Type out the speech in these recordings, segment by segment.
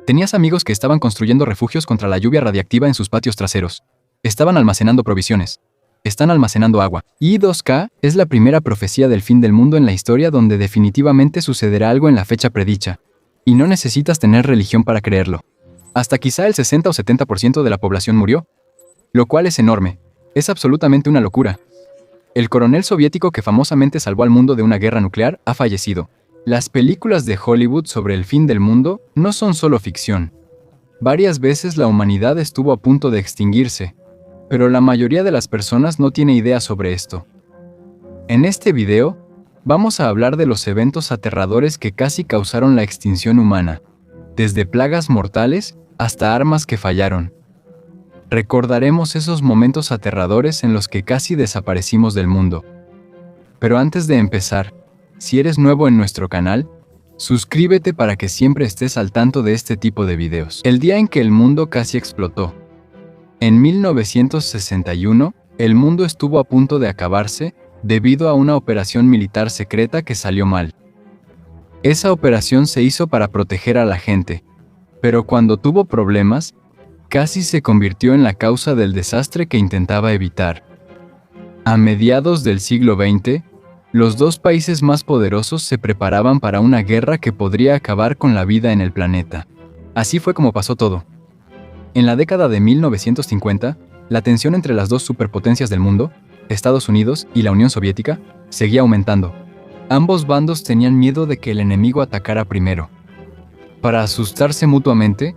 Tenías amigos que estaban construyendo refugios contra la lluvia radiactiva en sus patios traseros. Estaban almacenando provisiones. Están almacenando agua. I2K es la primera profecía del fin del mundo en la historia donde definitivamente sucederá algo en la fecha predicha. Y no necesitas tener religión para creerlo. Hasta quizá el 60 o 70% de la población murió. Lo cual es enorme. Es absolutamente una locura. El coronel soviético que famosamente salvó al mundo de una guerra nuclear ha fallecido. Las películas de Hollywood sobre el fin del mundo no son solo ficción. Varias veces la humanidad estuvo a punto de extinguirse, pero la mayoría de las personas no tiene idea sobre esto. En este video, vamos a hablar de los eventos aterradores que casi causaron la extinción humana, desde plagas mortales hasta armas que fallaron. Recordaremos esos momentos aterradores en los que casi desaparecimos del mundo. Pero antes de empezar, si eres nuevo en nuestro canal, suscríbete para que siempre estés al tanto de este tipo de videos. El día en que el mundo casi explotó. En 1961, el mundo estuvo a punto de acabarse debido a una operación militar secreta que salió mal. Esa operación se hizo para proteger a la gente, pero cuando tuvo problemas, casi se convirtió en la causa del desastre que intentaba evitar. A mediados del siglo XX, los dos países más poderosos se preparaban para una guerra que podría acabar con la vida en el planeta. Así fue como pasó todo. En la década de 1950, la tensión entre las dos superpotencias del mundo, Estados Unidos y la Unión Soviética, seguía aumentando. Ambos bandos tenían miedo de que el enemigo atacara primero. Para asustarse mutuamente,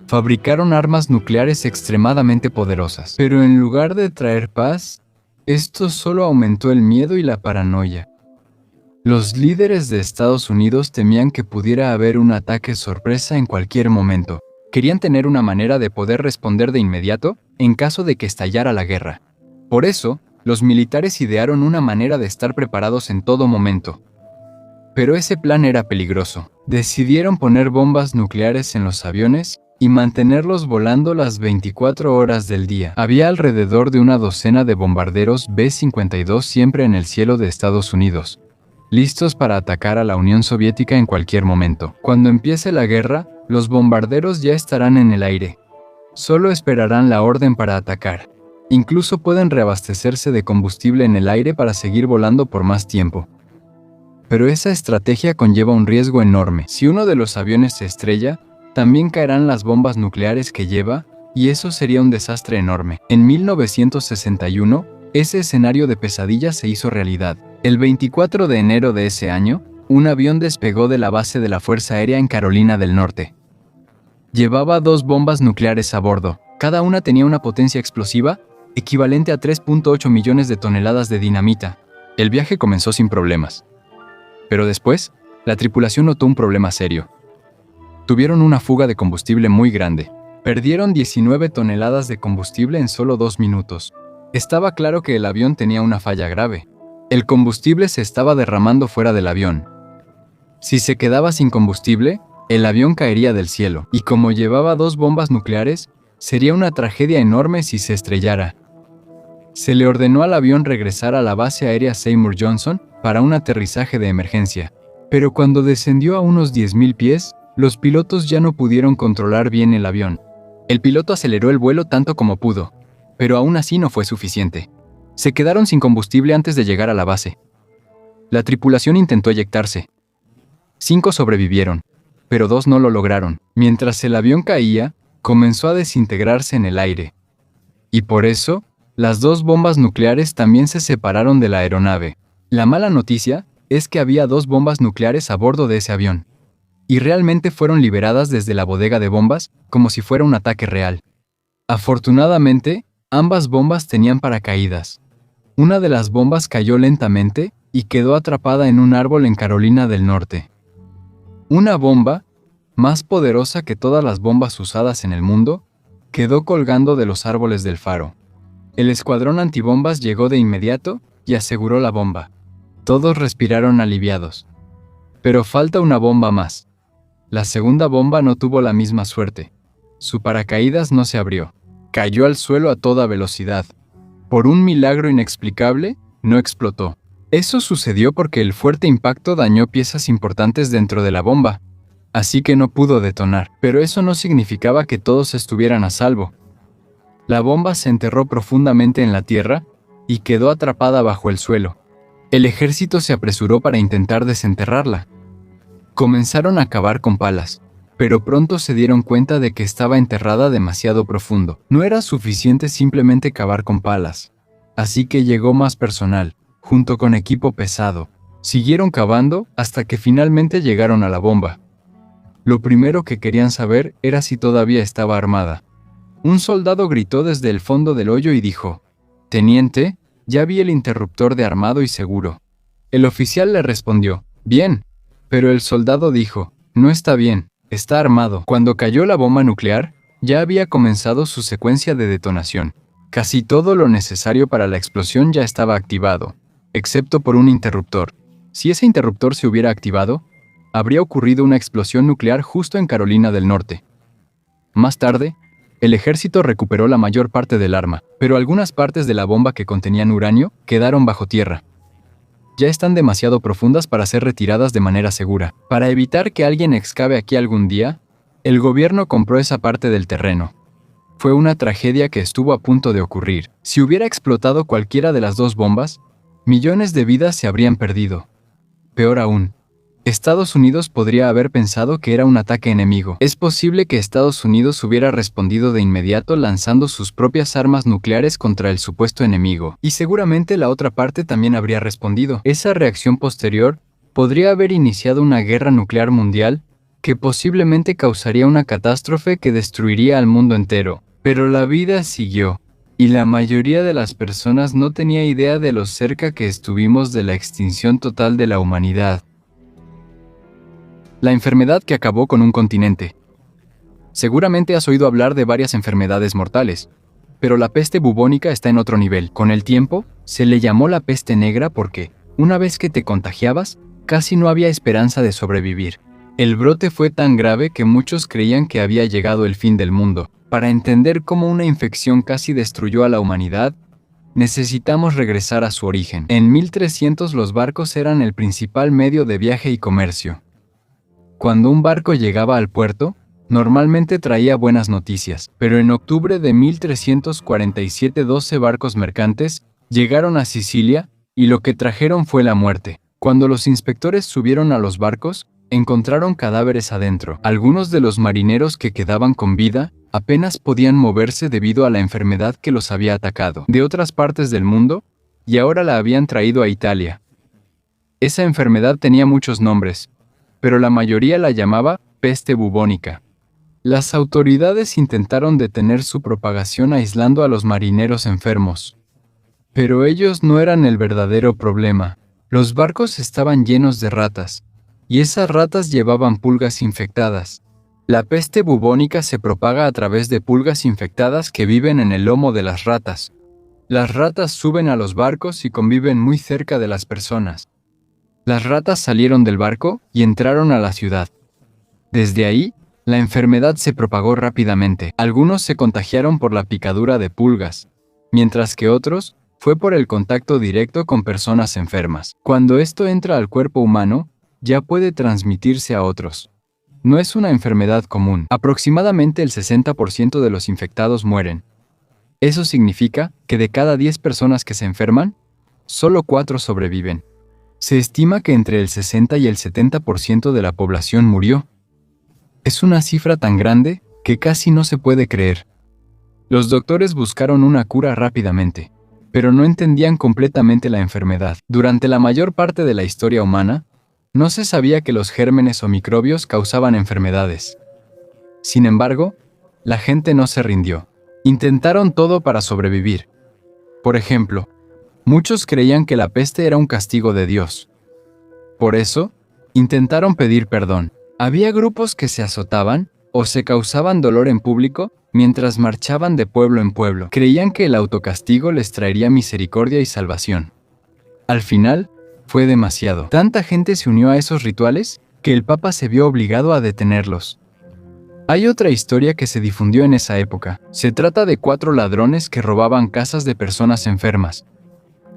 fabricaron armas nucleares extremadamente poderosas. Pero en lugar de traer paz, esto solo aumentó el miedo y la paranoia. Los líderes de Estados Unidos temían que pudiera haber un ataque sorpresa en cualquier momento. Querían tener una manera de poder responder de inmediato en caso de que estallara la guerra. Por eso, los militares idearon una manera de estar preparados en todo momento. Pero ese plan era peligroso. Decidieron poner bombas nucleares en los aviones y mantenerlos volando las 24 horas del día. Había alrededor de una docena de bombarderos B-52 siempre en el cielo de Estados Unidos, listos para atacar a la Unión Soviética en cualquier momento. Cuando empiece la guerra, los bombarderos ya estarán en el aire. Solo esperarán la orden para atacar. Incluso pueden reabastecerse de combustible en el aire para seguir volando por más tiempo. Pero esa estrategia conlleva un riesgo enorme. Si uno de los aviones se estrella, también caerán las bombas nucleares que lleva, y eso sería un desastre enorme. En 1961, ese escenario de pesadilla se hizo realidad. El 24 de enero de ese año, un avión despegó de la base de la Fuerza Aérea en Carolina del Norte. Llevaba 2 bombas nucleares a bordo. Cada una tenía una potencia explosiva equivalente a 3.8 millones de toneladas de dinamita. El viaje comenzó sin problemas. Pero después, la tripulación notó un problema serio. Tuvieron una fuga de combustible muy grande. Perdieron 19 toneladas de combustible en solo 2 minutos. Estaba claro que el avión tenía una falla grave. El combustible se estaba derramando fuera del avión. Si se quedaba sin combustible, el avión caería del cielo. Y como llevaba 2 bombas nucleares, sería una tragedia enorme si se estrellara. Se le ordenó al avión regresar a la base aérea Seymour Johnson para un aterrizaje de emergencia. Pero cuando descendió a unos 10.000 pies, los pilotos ya no pudieron controlar bien el avión. El piloto aceleró el vuelo tanto como pudo, pero aún así no fue suficiente. Se quedaron sin combustible antes de llegar a la base. La tripulación intentó eyectarse. 5 sobrevivieron, pero 2 no lo lograron. Mientras el avión caía, comenzó a desintegrarse en el aire. Y por eso, las 2 bombas nucleares también se separaron de la aeronave. La mala noticia es que había 2 bombas nucleares a bordo de ese avión. Y realmente fueron liberadas desde la bodega de bombas como si fuera un ataque real. Afortunadamente, ambas bombas tenían paracaídas. Una de las bombas cayó lentamente y quedó atrapada en un árbol en Carolina del Norte. Una bomba, más poderosa que todas las bombas usadas en el mundo, quedó colgando de los árboles del faro. El escuadrón antibombas llegó de inmediato y aseguró la bomba. Todos respiraron aliviados. Pero falta una bomba más. La segunda bomba no tuvo la misma suerte. Su paracaídas no se abrió. Cayó al suelo a toda velocidad. Por un milagro inexplicable, no explotó. Eso sucedió porque el fuerte impacto dañó piezas importantes dentro de la bomba. así que no pudo detonar, pero eso no significaba que todos estuvieran a salvo. La bomba se enterró profundamente en la tierra y quedó atrapada bajo el suelo. El ejército se apresuró para intentar desenterrarla. Comenzaron a cavar con palas, pero pronto se dieron cuenta de que estaba enterrada demasiado profundo. No era suficiente simplemente cavar con palas, así que llegó más personal, junto con equipo pesado. Siguieron cavando hasta que finalmente llegaron a la bomba. Lo primero que querían saber era si todavía estaba armada. Un soldado gritó desde el fondo del hoyo y dijo: «Teniente, ya vi el interruptor de armado y seguro». El oficial le respondió: «Bien», pero el soldado dijo: «No está bien, está armado». Cuando cayó la bomba nuclear, ya había comenzado su secuencia de detonación. Casi todo lo necesario para la explosión ya estaba activado, excepto por un interruptor. Si ese interruptor se hubiera activado, habría ocurrido una explosión nuclear justo en Carolina del Norte. Más tarde, el ejército recuperó la mayor parte del arma, pero algunas partes de la bomba que contenían uranio quedaron bajo tierra. Ya están demasiado profundas para ser retiradas de manera segura. Para evitar que alguien excave aquí algún día, el gobierno compró esa parte del terreno. Fue una tragedia que estuvo a punto de ocurrir. Si hubiera explotado cualquiera de las dos bombas, millones de vidas se habrían perdido. Peor aún, Estados Unidos podría haber pensado que era un ataque enemigo. Es posible que Estados Unidos hubiera respondido de inmediato lanzando sus propias armas nucleares contra el supuesto enemigo, y seguramente la otra parte también habría respondido. Esa reacción posterior podría haber iniciado una guerra nuclear mundial que posiblemente causaría una catástrofe que destruiría al mundo entero. Pero la vida siguió, y la mayoría de las personas no tenía idea de lo cerca que estuvimos de la extinción total de la humanidad. La enfermedad que acabó con un continente. Seguramente has oído hablar de varias enfermedades mortales, pero la peste bubónica está en otro nivel. Con el tiempo, se le llamó la peste negra porque, una vez que te contagiabas, casi no había esperanza de sobrevivir. El brote fue tan grave que muchos creían que había llegado el fin del mundo. Para entender cómo una infección casi destruyó a la humanidad, necesitamos regresar a su origen. En 1300 los barcos eran el principal medio de viaje y comercio. Cuando un barco llegaba al puerto, normalmente traía buenas noticias, pero en octubre de 1347 12 barcos mercantes llegaron a Sicilia y lo que trajeron fue la muerte. Cuando los inspectores subieron a los barcos, encontraron cadáveres adentro. Algunos de los marineros que quedaban con vida apenas podían moverse debido a la enfermedad que los había atacado de otras partes del mundo, y ahora la habían traído a Italia. Esa enfermedad tenía muchos nombres, pero la mayoría la llamaba peste bubónica. Las autoridades intentaron detener su propagación aislando a los marineros enfermos. Pero ellos no eran el verdadero problema. Los barcos estaban llenos de ratas, y esas ratas llevaban pulgas infectadas. La peste bubónica se propaga a través de pulgas infectadas que viven en el lomo de las ratas. Las ratas suben a los barcos y conviven muy cerca de las personas. Las ratas salieron del barco y entraron a la ciudad. Desde ahí, la enfermedad se propagó rápidamente. Algunos se contagiaron por la picadura de pulgas, mientras que otros fue por el contacto directo con personas enfermas. Cuando esto entra al cuerpo humano, ya puede transmitirse a otros. No es una enfermedad común. Aproximadamente el 60% de los infectados mueren. Eso significa que de cada 10 personas que se enferman, solo 4 sobreviven. Se estima que entre el 60 y el 70% de la población murió. Es una cifra tan grande que casi no se puede creer. Los doctores buscaron una cura rápidamente, pero no entendían completamente la enfermedad. Durante la mayor parte de la historia humana, no se sabía que los gérmenes o microbios causaban enfermedades. Sin embargo, la gente no se rindió. Intentaron todo para sobrevivir. Por ejemplo, muchos creían que la peste era un castigo de Dios. Por eso, intentaron pedir perdón. Había grupos que se azotaban o se causaban dolor en público mientras marchaban de pueblo en pueblo. Creían que el autocastigo les traería misericordia y salvación. Al final, fue demasiado. Tanta gente se unió a esos rituales que el Papa se vio obligado a detenerlos. Hay otra historia que se difundió en esa época. Se trata de 4 ladrones que robaban casas de personas enfermas.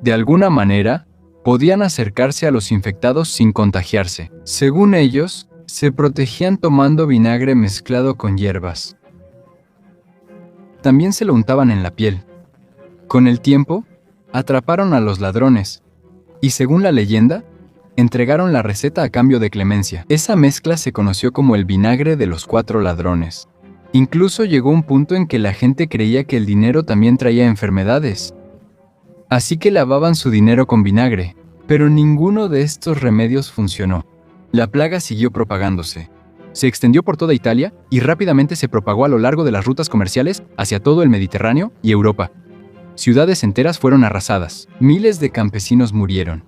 De alguna manera, podían acercarse a los infectados sin contagiarse. Según ellos, Se protegían tomando vinagre mezclado con hierbas. También se lo untaban en la piel. Con el tiempo, atraparon a los ladrones y, según la leyenda, entregaron la receta a cambio de clemencia. Esa mezcla se conoció como el vinagre de los 4 ladrones. Incluso llegó un punto en que la gente creía que el dinero también traía enfermedades. Así que lavaban su dinero con vinagre, pero ninguno de estos remedios funcionó. La plaga siguió propagándose. Se extendió por toda Italia y rápidamente se propagó a lo largo de las rutas comerciales hacia todo el Mediterráneo y Europa. Ciudades enteras fueron arrasadas. Miles de campesinos murieron.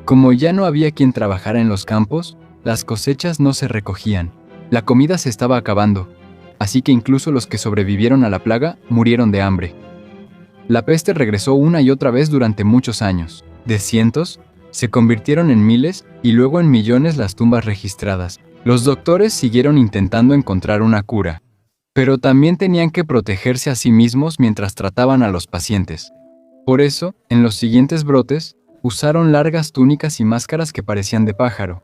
Como ya no había quien trabajara en los campos, las cosechas no se recogían. La comida se estaba acabando, así que incluso los que sobrevivieron a la plaga murieron de hambre. La peste regresó una y otra vez durante muchos años. De cientos, se convirtieron en miles y luego en millones las tumbas registradas. Los doctores siguieron intentando encontrar una cura, pero también tenían que protegerse a sí mismos mientras trataban a los pacientes. Por eso, en los siguientes brotes, usaron largas túnicas y máscaras que parecían de pájaro.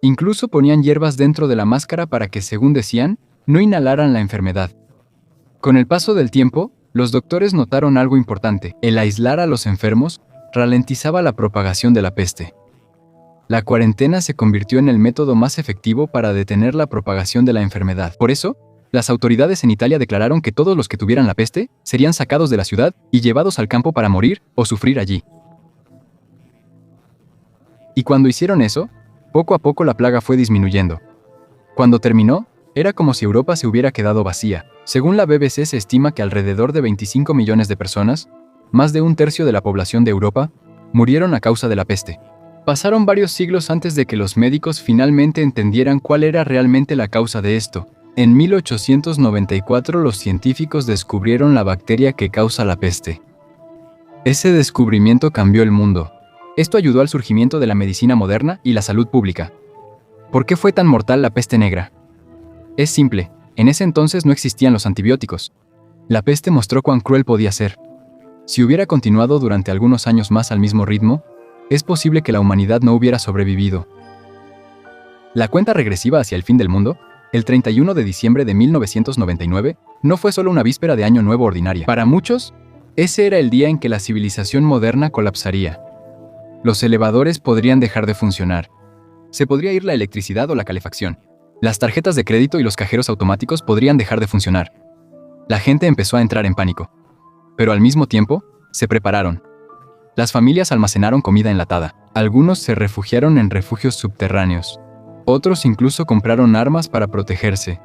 Incluso ponían hierbas dentro de la máscara para que, según decían, no inhalaran la enfermedad. Con el paso del tiempo, los doctores notaron algo importante: el aislar a los enfermos ralentizaba la propagación de la peste. La cuarentena se convirtió en el método más efectivo para detener la propagación de la enfermedad. Por eso, las autoridades en Italia declararon que todos los que tuvieran la peste serían sacados de la ciudad y llevados al campo para morir o sufrir allí. Y cuando hicieron eso, poco a poco la plaga fue disminuyendo. Cuando terminó, era como si Europa se hubiera quedado vacía. Según la BBC, se estima que alrededor de 25 millones de personas, más de un tercio de la población de Europa, murieron a causa de la peste. Pasaron varios siglos antes de que los médicos finalmente entendieran cuál era realmente la causa de esto. En 1894 los científicos descubrieron la bacteria que causa la peste. Ese descubrimiento cambió el mundo. Esto ayudó al surgimiento de la medicina moderna y la salud pública. ¿Por qué fue tan mortal la peste negra? Es simple, en ese entonces no existían los antibióticos. La peste mostró cuán cruel podía ser. Si hubiera continuado durante algunos años más al mismo ritmo, es posible que la humanidad no hubiera sobrevivido. La cuenta regresiva hacia el fin del mundo, el 31 de diciembre de 1999, no fue solo una víspera de Año Nuevo ordinaria. Para muchos, ese era el día en que la civilización moderna colapsaría. Los elevadores podrían dejar de funcionar. Se podría ir la electricidad o la calefacción. Las tarjetas de crédito y los cajeros automáticos podrían dejar de funcionar. La gente empezó a entrar en pánico. Pero al mismo tiempo, se prepararon. Las familias almacenaron comida enlatada. Algunos se refugiaron en refugios subterráneos. Otros incluso compraron armas para protegerse.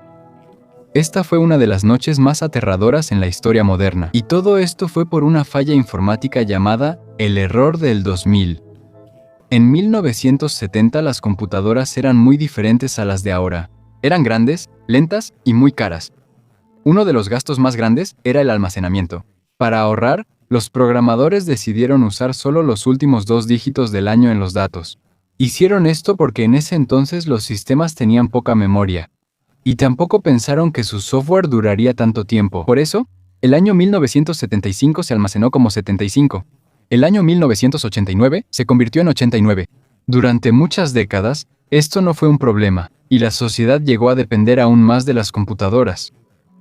Esta fue una de las noches más aterradoras en la historia moderna. Y todo esto fue por una falla informática llamada el error del 2000. En 1970 las computadoras eran muy diferentes a las de ahora. Eran grandes, lentas y muy caras. Uno de los gastos más grandes era el almacenamiento. Para ahorrar, los programadores decidieron usar solo los últimos 2 dígitos del año en los datos. Hicieron esto porque en ese entonces los sistemas tenían poca memoria. Y tampoco pensaron que su software duraría tanto tiempo. Por eso, el año 1975 se almacenó como 75. El año 1989 se convirtió en 89. Durante muchas décadas, esto no fue un problema, y la sociedad llegó a depender aún más de las computadoras.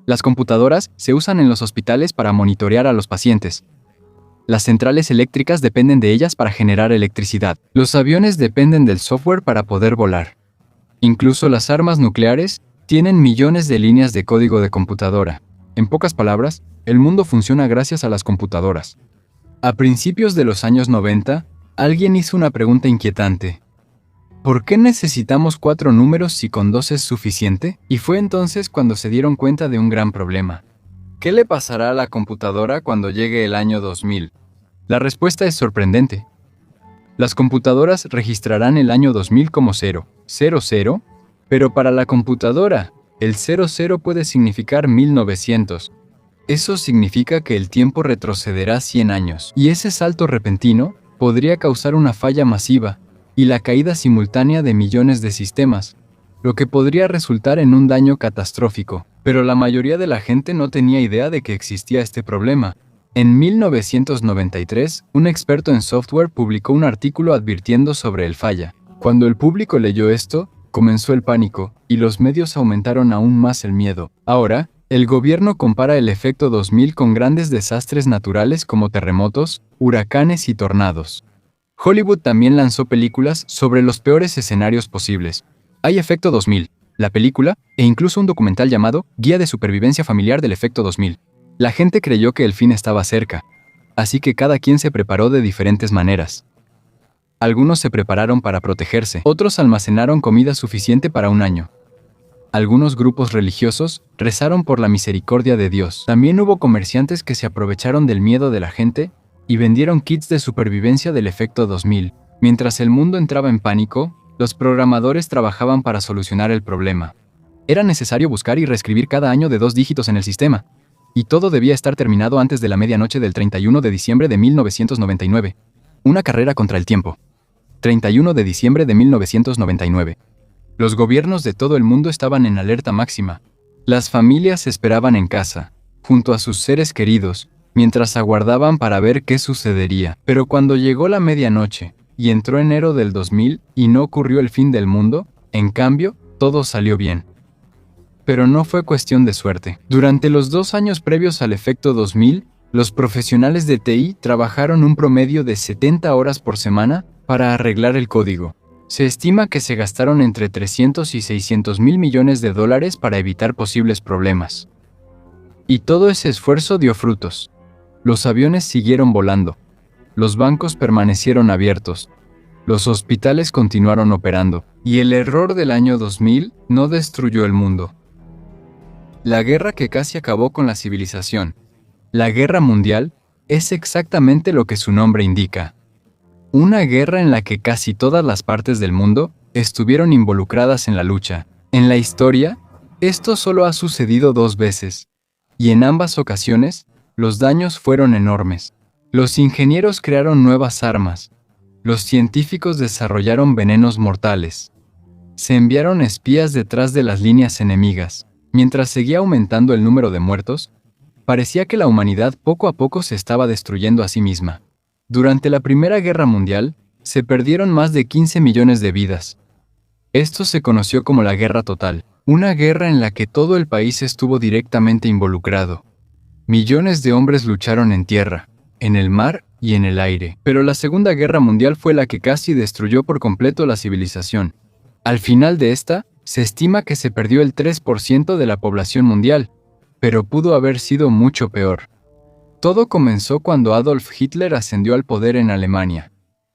Las computadoras se usan en los hospitales para monitorear a los pacientes. Las centrales eléctricas dependen de ellas para generar electricidad. Los aviones dependen del software para poder volar. Incluso las armas nucleares tienen millones de líneas de código de computadora. En pocas palabras, el mundo funciona gracias a las computadoras. A principios de los años 90, alguien hizo una pregunta inquietante. ¿Por qué necesitamos 4 números si con 2 es suficiente? Y fue entonces cuando se dieron cuenta de un gran problema. ¿Qué le pasará a la computadora cuando llegue el año 2000? La respuesta es sorprendente. Las computadoras registrarán el año 2000 como 0, 00, pero para la computadora, el 00 puede significar 1900. Eso significa que el tiempo retrocederá 100 años, y ese salto repentino podría causar una falla masiva y la caída simultánea de millones de sistemas, lo que podría resultar en un daño catastrófico. Pero la mayoría de la gente no tenía idea de que existía este problema. En 1993, un experto en software publicó un artículo advirtiendo sobre el falla. Cuando el público leyó esto, Comenzó el pánico, y los medios aumentaron aún más el miedo. Ahora, el gobierno compara el efecto 2000 con grandes desastres naturales como terremotos, huracanes y tornados. Hollywood también lanzó películas sobre los peores escenarios posibles. Hay Efecto 2000, la película, e incluso un documental llamado Guía de Supervivencia Familiar del Efecto 2000. La gente creyó que el fin estaba cerca, así que cada quien se preparó de diferentes maneras. Algunos se prepararon para protegerse, otros almacenaron comida suficiente para un año. Algunos grupos religiosos rezaron por la misericordia de Dios. También hubo comerciantes que se aprovecharon del miedo de la gente y vendieron kits de supervivencia del Efecto 2000. Mientras el mundo entraba en pánico, los programadores trabajaban para solucionar el problema. Era necesario buscar y reescribir cada año de 2 dígitos en el sistema, y todo debía estar terminado antes de la medianoche del 31 de diciembre de 1999. Una carrera contra el tiempo. 31 de diciembre de 1999. Los gobiernos de todo el mundo estaban en alerta máxima. Las familias esperaban en casa, junto a sus seres queridos, mientras aguardaban para ver qué sucedería. Pero cuando llegó la medianoche, y entró enero del 2000 y no ocurrió el fin del mundo, en cambio, todo salió bien. Pero no fue cuestión de suerte. Durante los 2 años previos al Efecto 2000, los profesionales de TI trabajaron un promedio de 70 horas por semana para arreglar el código. Se estima que se gastaron entre 300 y 600 mil millones de dólares para evitar posibles problemas. Y todo ese esfuerzo dio frutos. Los aviones siguieron volando. Los bancos permanecieron abiertos. Los hospitales continuaron operando. Y el error del año 2000 no destruyó el mundo. La guerra que casi acabó con la civilización, la Guerra Mundial, es exactamente lo que su nombre indica. Una guerra en la que casi todas las partes del mundo estuvieron involucradas en la lucha. En la historia, esto solo ha sucedido 2 veces, y en ambas ocasiones, los daños fueron enormes. Los ingenieros crearon nuevas armas. Los científicos desarrollaron venenos mortales. Se enviaron espías detrás de las líneas enemigas. Mientras seguía aumentando el número de muertos, parecía que la humanidad poco a poco se estaba destruyendo a sí misma. Durante la Primera Guerra Mundial, se perdieron más de 15 millones de vidas. Esto se conoció como la Guerra Total, una guerra en la que todo el país estuvo directamente involucrado. Millones de hombres lucharon en tierra, en el mar y en el aire. Pero la Segunda Guerra Mundial fue la que casi destruyó por completo la civilización. Al final de esta, se estima que se perdió el 3% de la población mundial, pero pudo haber sido mucho peor. Todo comenzó cuando Adolf Hitler ascendió al poder en Alemania.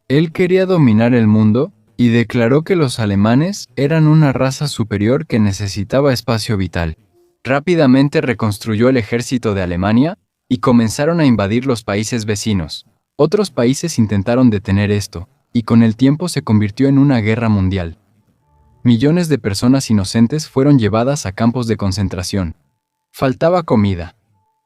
Él quería dominar el mundo y declaró que los alemanes eran una raza superior que necesitaba espacio vital. Rápidamente reconstruyó el ejército de Alemania y comenzaron a invadir los países vecinos. Otros países intentaron detener esto, y con el tiempo se convirtió en una guerra mundial. Millones de personas inocentes fueron llevadas a campos de concentración. Faltaba comida.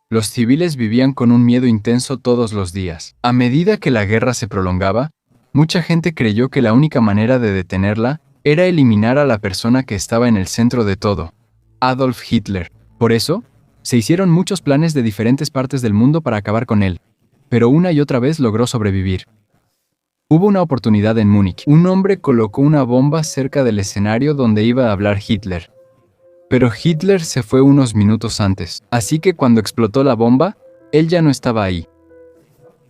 Los civiles vivían con un miedo intenso todos los días. A medida que la guerra se prolongaba, mucha gente creyó que la única manera de detenerla era eliminar a la persona que estaba en el centro de todo, Adolf Hitler. Por eso, se hicieron muchos planes de diferentes partes del mundo para acabar con él, pero una y otra vez logró sobrevivir. Hubo una oportunidad en Múnich. Un hombre colocó una bomba cerca del escenario donde iba a hablar Hitler. Pero Hitler se fue unos minutos antes, así que cuando explotó la bomba, él ya no estaba ahí.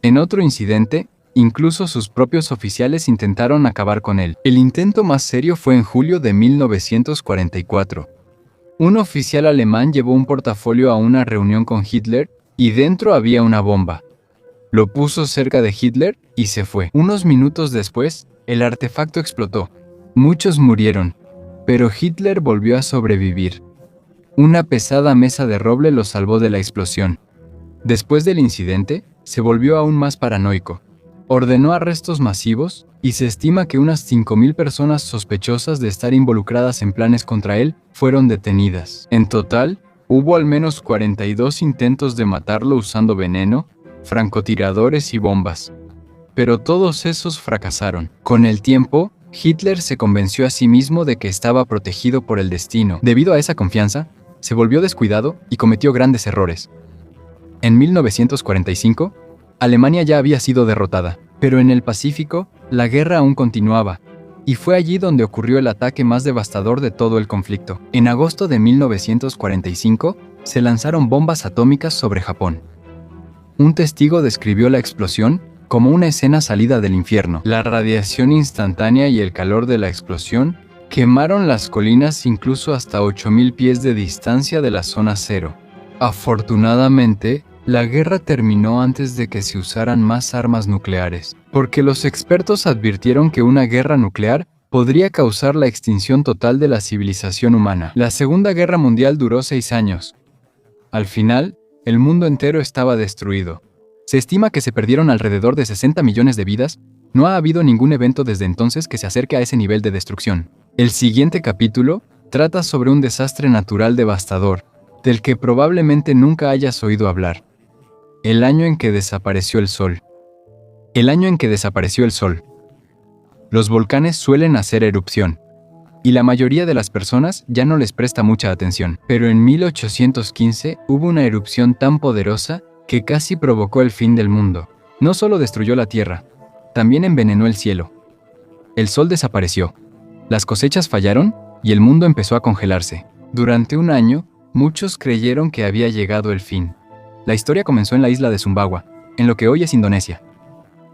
En otro incidente, incluso sus propios oficiales intentaron acabar con él. El intento más serio fue en julio de 1944. Un oficial alemán llevó un portafolio a una reunión con Hitler y dentro había una bomba. Lo puso cerca de Hitler y se fue. Unos minutos después, el artefacto explotó. Muchos murieron, pero Hitler volvió a sobrevivir. Una pesada mesa de roble lo salvó de la explosión. Después del incidente, se volvió aún más paranoico. Ordenó arrestos masivos y se estima que unas 5.000 personas sospechosas de estar involucradas en planes contra él fueron detenidas. En total, hubo al menos 42 intentos de matarlo usando veneno, francotiradores y bombas. Pero todos esos fracasaron. Con el tiempo, Hitler se convenció a sí mismo de que estaba protegido por el destino. Debido a esa confianza, se volvió descuidado y cometió grandes errores. En 1945, Alemania ya había sido derrotada, pero en el Pacífico, la guerra aún continuaba. y fue allí donde ocurrió el ataque más devastador de todo el conflicto. En agosto de 1945, se lanzaron bombas atómicas sobre Japón. Un testigo describió la explosión como una escena salida del infierno. La radiación instantánea y el calor de la explosión quemaron las colinas incluso hasta 8.000 pies de distancia de la zona cero. Afortunadamente, la guerra terminó antes de que se usaran más armas nucleares, porque los expertos advirtieron que una guerra nuclear podría causar la extinción total de la civilización humana. La Segunda Guerra Mundial duró 6 años. Al final, el mundo entero estaba destruido. Se estima que se perdieron alrededor de 60 millones de vidas. No ha habido ningún evento desde entonces que se acerque a ese nivel de destrucción. El siguiente capítulo trata sobre un desastre natural devastador, del que probablemente nunca hayas oído hablar. El año en que desapareció el Sol. El año en que desapareció el Sol. Los volcanes suelen hacer erupción, y la mayoría de las personas ya no les presta mucha atención. Pero en 1815 hubo una erupción tan poderosa que casi provocó el fin del mundo. No solo destruyó la Tierra, también envenenó el cielo. El Sol desapareció, las cosechas fallaron y el mundo empezó a congelarse. Durante un año, muchos creyeron que había llegado el fin. La historia comenzó en la isla de Sumbawa, en lo que hoy es Indonesia.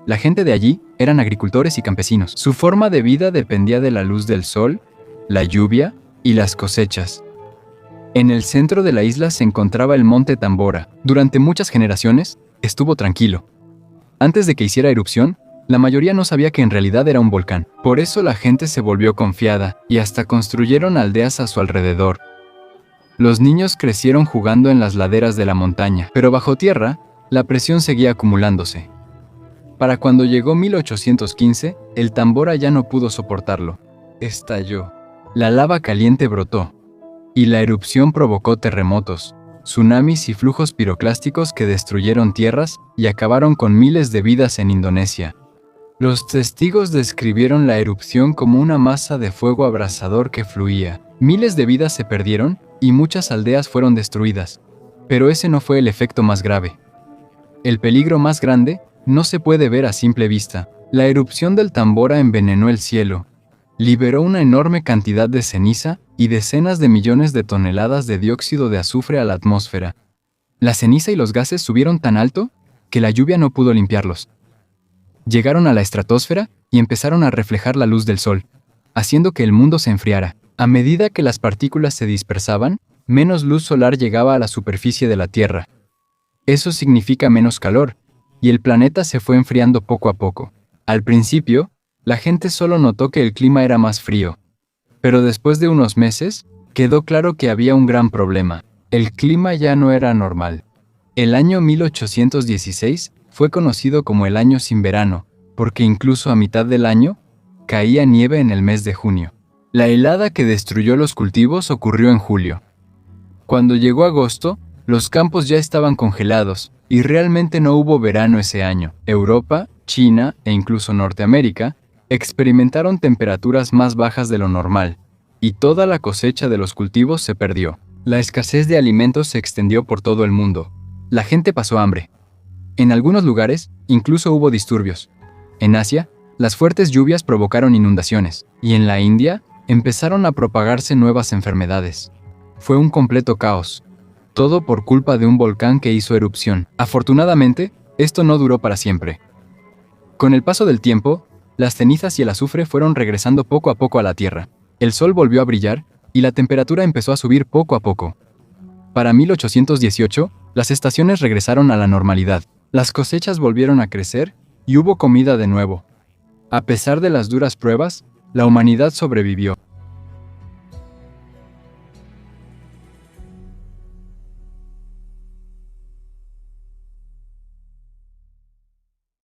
La gente de allí eran agricultores y campesinos. Su forma de vida dependía de la luz del sol, la lluvia y las cosechas. En el centro de la isla se encontraba el monte Tambora. Durante muchas generaciones, estuvo tranquilo. Antes de que hiciera erupción, la mayoría no sabía que en realidad era un volcán. Por eso la gente se volvió confiada y hasta construyeron aldeas a su alrededor. Los niños crecieron jugando en las laderas de la montaña, pero bajo tierra, la presión seguía acumulándose. Para cuando llegó 1815, el Tambora ya no pudo soportarlo. Estalló. La lava caliente brotó, y la erupción provocó terremotos, tsunamis y flujos piroclásticos que destruyeron tierras y acabaron con miles de vidas en Indonesia. Los testigos describieron la erupción como una masa de fuego abrasador que fluía. Miles de vidas se perdieron y muchas aldeas fueron destruidas, pero ese no fue el efecto más grave. El peligro más grande no se puede ver a simple vista. La erupción del Tambora envenenó el cielo, liberó una enorme cantidad de ceniza y decenas de millones de toneladas de dióxido de azufre a la atmósfera. La ceniza y los gases subieron tan alto que la lluvia no pudo limpiarlos. Llegaron a la estratosfera y empezaron a reflejar la luz del sol, haciendo que el mundo se enfriara. A medida que las partículas se dispersaban, menos luz solar llegaba a la superficie de la Tierra. Eso significa menos calor, y el planeta se fue enfriando poco a poco. Al principio, la gente solo notó que el clima era más frío, pero después de unos meses, quedó claro que había un gran problema. El clima ya no era normal. El año 1816 fue conocido como el año sin verano, porque incluso a mitad del año, caía nieve en el mes de junio. La helada que destruyó los cultivos ocurrió en julio. Cuando llegó agosto, los campos ya estaban congelados y realmente no hubo verano ese año. Europa, China e incluso Norteamérica experimentaron temperaturas más bajas de lo normal y toda la cosecha de los cultivos se perdió. La escasez de alimentos se extendió por todo el mundo. La gente pasó hambre. En algunos lugares, incluso hubo disturbios. En Asia, las fuertes lluvias provocaron inundaciones, y en la India, empezaron a propagarse nuevas enfermedades. Fue un completo caos. Todo por culpa de un volcán que hizo erupción. Afortunadamente, esto no duró para siempre. Con el paso del tiempo, las cenizas y el azufre fueron regresando poco a poco a la Tierra. El sol volvió a brillar, y la temperatura empezó a subir poco a poco. Para 1818, las estaciones regresaron a la normalidad. Las cosechas volvieron a crecer, y hubo comida de nuevo. A pesar de las duras pruebas, la humanidad sobrevivió.